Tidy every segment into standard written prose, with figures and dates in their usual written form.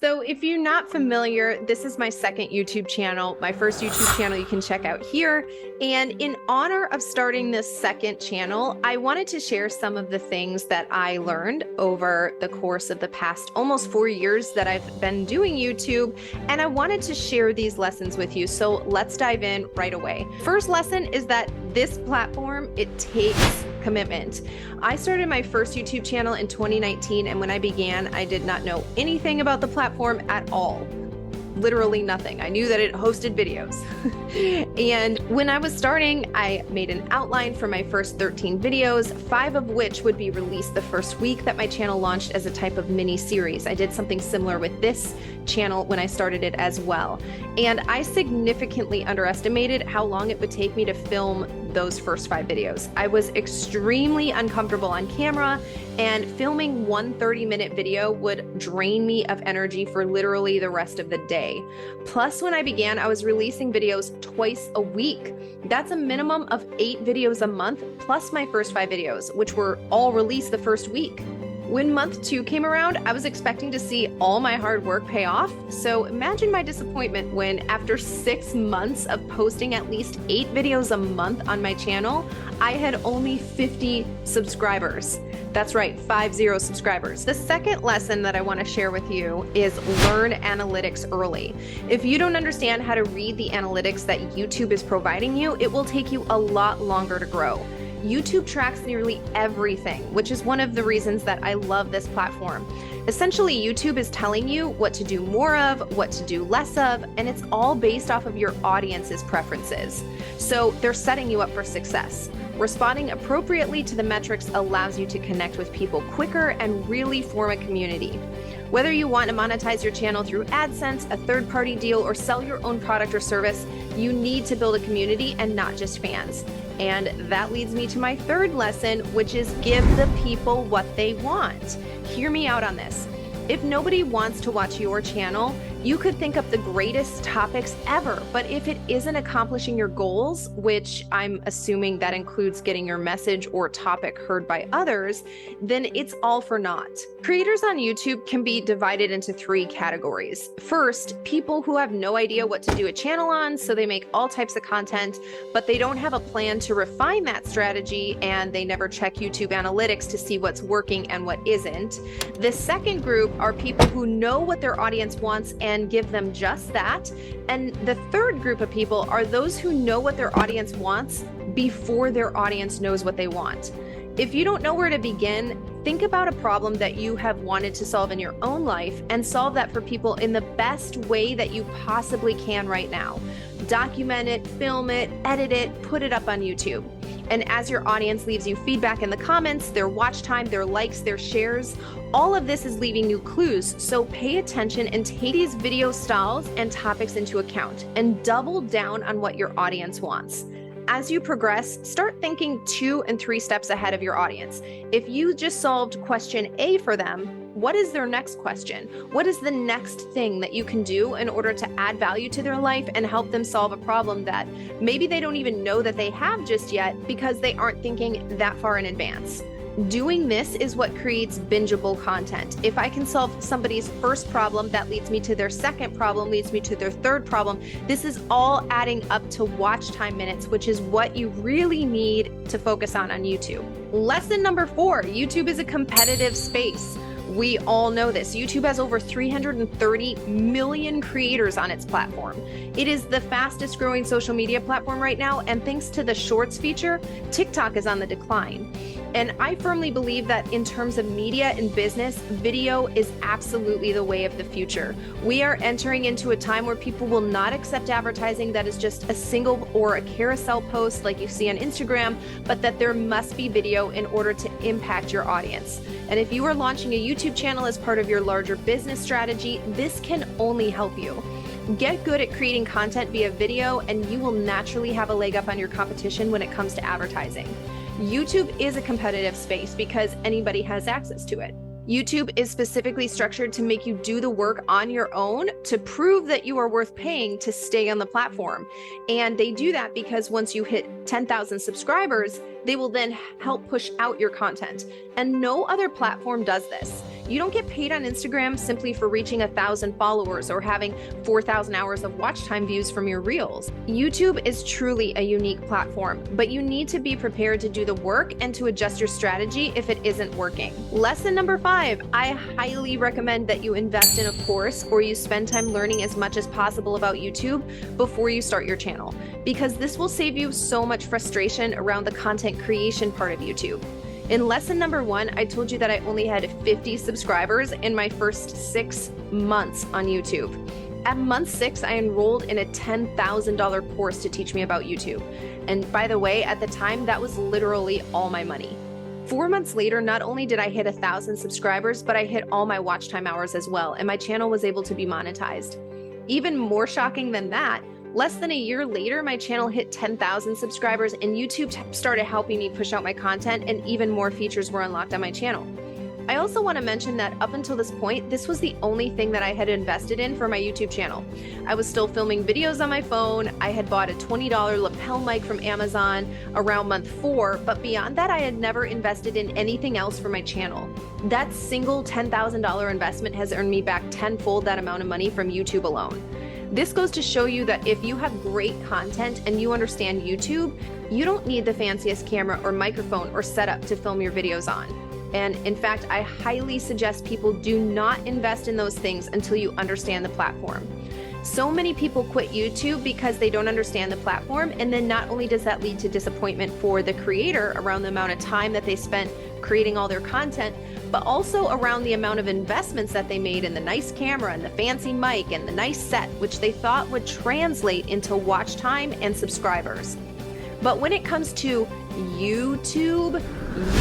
So if you're not familiar, this is my second YouTube channel. My first YouTube channel you can check out here. And in honor of starting this second channel, I wanted to share some of the things that I learned over the course of the past almost 4 years that I've been doing YouTube. And I wanted to share these lessons with you. So let's dive in right away. First lesson is that this platform, it takes commitment. I started my first YouTube channel in 2019, and when I began, I did not know anything about the platform at all. Literally nothing. I knew that it hosted videos. And when I was starting, I made an outline for my first 13 videos, 5 of which would be released the first week that my channel launched as a type of mini series. I did something similar with this channel when I started it as well. And I significantly underestimated how long it would take me to film those first 5 videos. I was extremely uncomfortable on camera, and filming one 30-minute video would drain me of energy for literally the rest of the day. Plus, when I began, I was releasing videos twice a week. That's a minimum of 8 videos a month, plus my first 5 videos, which were all released the first week. When month 2 came around, I was expecting to see all my hard work pay off. So imagine my disappointment when, after 6 months of posting at least 8 videos a month on my channel, I had only 50 subscribers. That's right, 50 subscribers. The second lesson that I want to share with you is learn analytics early. If you don't understand how to read the analytics that YouTube is providing you, it will take you a lot longer to grow. YouTube tracks nearly everything, which is one of the reasons that I love this platform. Essentially, YouTube is telling you what to do more of, what to do less of, and it's all based off of your audience's preferences. So they're setting you up for success. Responding appropriately to the metrics allows you to connect with people quicker and really form a community. Whether you want to monetize your channel through AdSense, a third-party deal, or sell your own product or service, you need to build a community and not just fans. And that leads me to my third lesson, which is give the people what they want. Hear me out on this. If nobody wants to watch your channel, you could think up the greatest topics ever, but if it isn't accomplishing your goals, which I'm assuming that includes getting your message or topic heard by others, then it's all for naught. Creators on YouTube can be divided into 3 categories. First, people who have no idea what to do a channel on, so they make all types of content, but they don't have a plan to refine that strategy, and they never check YouTube analytics to see what's working and what isn't. The second group are people who know what their audience wants and give them just that. And the third group of people are those who know what their audience wants before their audience knows what they want. If you don't know where to begin, think about a problem that you have wanted to solve in your own life and solve that for people in the best way that you possibly can right now. Document it, film it, edit it, put it up on YouTube. And as your audience leaves you feedback in the comments, their watch time, their likes, their shares, all of this is leaving you clues. So pay attention and take these video styles and topics into account and double down on what your audience wants. As you progress, start thinking 2 and 3 steps ahead of your audience. If you just solved question A for them, what is their next question? What is the next thing that you can do in order to add value to their life and help them solve a problem that maybe they don't even know that they have just yet because they aren't thinking that far in advance? Doing this is what creates bingeable content. If I can solve somebody's first problem, that leads me to their second problem, leads me to their third problem. This is all adding up to watch time minutes, which is what you really need to focus on YouTube. Lesson number 4, YouTube is a competitive space. We all know this. YouTube has over 330 million creators on its platform. It is the fastest growing social media platform right now, and thanks to the Shorts feature, TikTok is on the decline. And I firmly believe that in terms of media and business, video is absolutely the way of the future. We are entering into a time where people will not accept advertising that is just a single or a carousel post like you see on Instagram, but that there must be video in order to impact your audience. And if you are launching a YouTube channel as part of your larger business strategy, this can only help you. Get good at creating content via video, and you will naturally have a leg up on your competition when it comes to advertising. YouTube is a competitive space because anybody has access to it. YouTube is specifically structured to make you do the work on your own to prove that you are worth paying to stay on the platform. And they do that because once you hit 10,000 subscribers, they will then help push out your content. And no other platform does this. You don't get paid on Instagram simply for reaching 1,000 followers or having 4,000 hours of watch time views from your reels. YouTube is truly a unique platform, but you need to be prepared to do the work and to adjust your strategy if it isn't working. Lesson number 5, I highly recommend that you invest in a course or you spend time learning as much as possible about YouTube before you start your channel, because this will save you so much frustration around the content creation part of YouTube. In lesson number 1, I told you that I only had 50 subscribers in my first 6 months on YouTube. At month 6, I enrolled in a $10,000 course to teach me about YouTube. And by the way, at the time, that was literally all my money. 4 months later, not only did I hit 1,000 subscribers, but I hit all my watch time hours as well, and my channel was able to be monetized. Even more shocking than that, less than a year later, my channel hit 10,000 subscribers and YouTube started helping me push out my content, and even more features were unlocked on my channel. I also want to mention that up until this point, this was the only thing that I had invested in for my YouTube channel. I was still filming videos on my phone. I had bought a $20 lapel mic from Amazon around month 4, but beyond that, I had never invested in anything else for my channel. That single $10,000 investment has earned me back tenfold that amount of money from YouTube alone. This goes to show you that if you have great content and you understand YouTube, you don't need the fanciest camera or microphone or setup to film your videos on. And in fact, I highly suggest people do not invest in those things until you understand the platform. So many people quit YouTube because they don't understand the platform, and then not only does that lead to disappointment for the creator around the amount of time that they spent creating all their content, but also around the amount of investments that they made in the nice camera and the fancy mic and the nice set, which they thought would translate into watch time and subscribers. But when it comes to YouTube,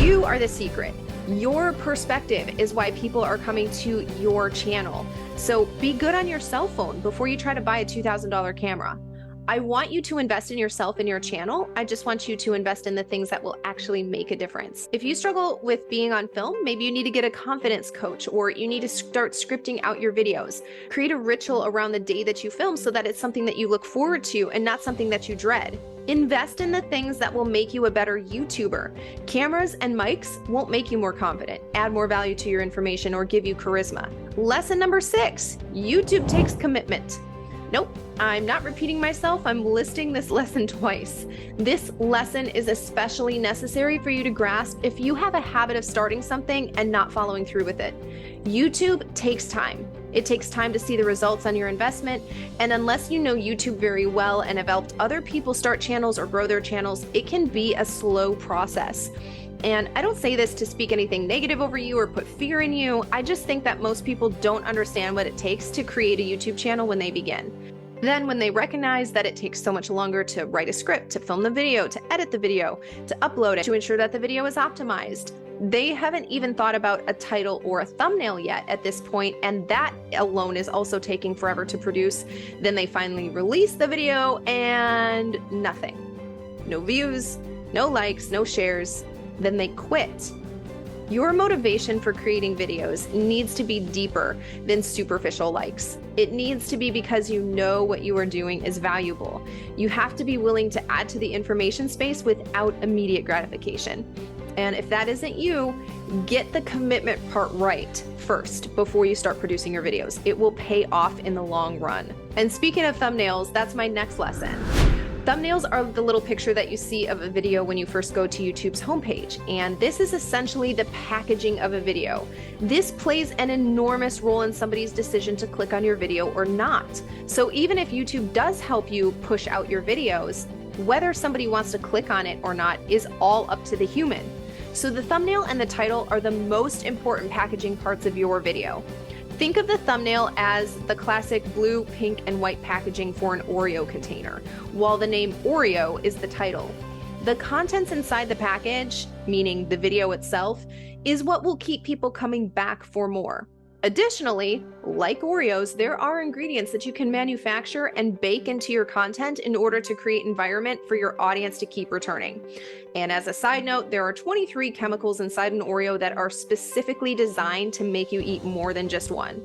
you are the secret. Your perspective is why people are coming to your channel. So be good on your cell phone before you try to buy a $2,000 camera. I want you to invest in yourself and your channel. I just want you to invest in the things that will actually make a difference. If you struggle with being on film, maybe you need to get a confidence coach, or you need to start scripting out your videos. Create a ritual around the day that you film so that it's something that you look forward to and not something that you dread. Invest in the things that will make you a better YouTuber. Cameras and mics won't make you more confident, add more value to your information, or give you charisma. Lesson number 6, YouTube takes commitment. Nope, I'm not repeating myself. I'm listing this lesson twice. This lesson is especially necessary for you to grasp if you have a habit of starting something and not following through with it. YouTube takes time. It takes time to see the results on your investment, and unless you know YouTube very well and have helped other people start channels or grow their channels, it can be a slow process. And I don't say this to speak anything negative over you or put fear in you. I just think that most people don't understand what it takes to create a YouTube channel when they begin. Then when they recognize that it takes so much longer to write a script, to film the video, to edit the video, to upload it, to ensure that the video is optimized, they haven't even thought about a title or a thumbnail yet at this point, and that alone is also taking forever to produce. Then they finally release the video and nothing. No views, no likes, no shares. Then they quit. Your motivation for creating videos needs to be deeper than superficial likes. It needs to be because you know what you are doing is valuable. You have to be willing to add to the information space without immediate gratification. And if that isn't you, get the commitment part right first before you start producing your videos. It will pay off in the long run. And speaking of thumbnails, that's my next lesson. Thumbnails are the little picture that you see of a video when you first go to YouTube's homepage, and this is essentially the packaging of a video. This plays an enormous role in somebody's decision to click on your video or not. So even if YouTube does help you push out your videos, whether somebody wants to click on it or not is all up to the human. So the thumbnail and the title are the most important packaging parts of your video. Think of the thumbnail as the classic blue, pink, and white packaging for an Oreo container, while the name Oreo is the title. The contents inside the package, meaning the video itself, is what will keep people coming back for more. Additionally, like Oreos, there are ingredients that you can manufacture and bake into your content in order to create environment for your audience to keep returning. And as a side note, there are 23 chemicals inside an Oreo that are specifically designed to make you eat more than just one.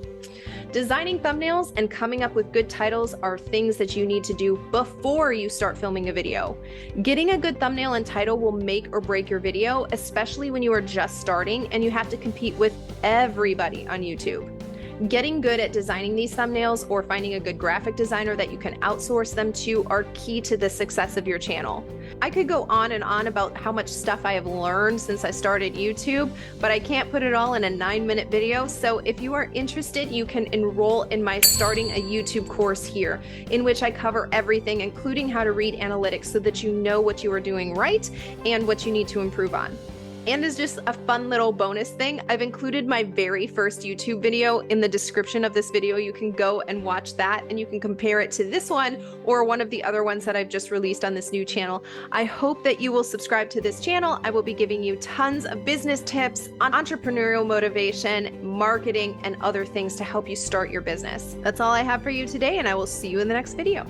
Designing thumbnails and coming up with good titles are things that you need to do before you start filming a video. Getting a good thumbnail and title will make or break your video, especially when you are just starting and you have to compete with everybody on YouTube. Getting good at designing these thumbnails or finding a good graphic designer that you can outsource them to are key to the success of your channel. I could go on and on about how much stuff I have learned since I started YouTube, but I can't put it all in a 9-minute video. So if you are interested, you can enroll in my Starting a YouTube course here, in which I cover everything, including how to read analytics so that you know what you are doing right and what you need to improve on. And as just a fun little bonus thing, I've included my very first YouTube video in the description of this video. You can go and watch that and you can compare it to this one or one of the other ones that I've just released on this new channel. I hope that you will subscribe to this channel. I will be giving you tons of business tips on entrepreneurial motivation, marketing, and other things to help you start your business. That's all I have for you today, and I will see you in the next video.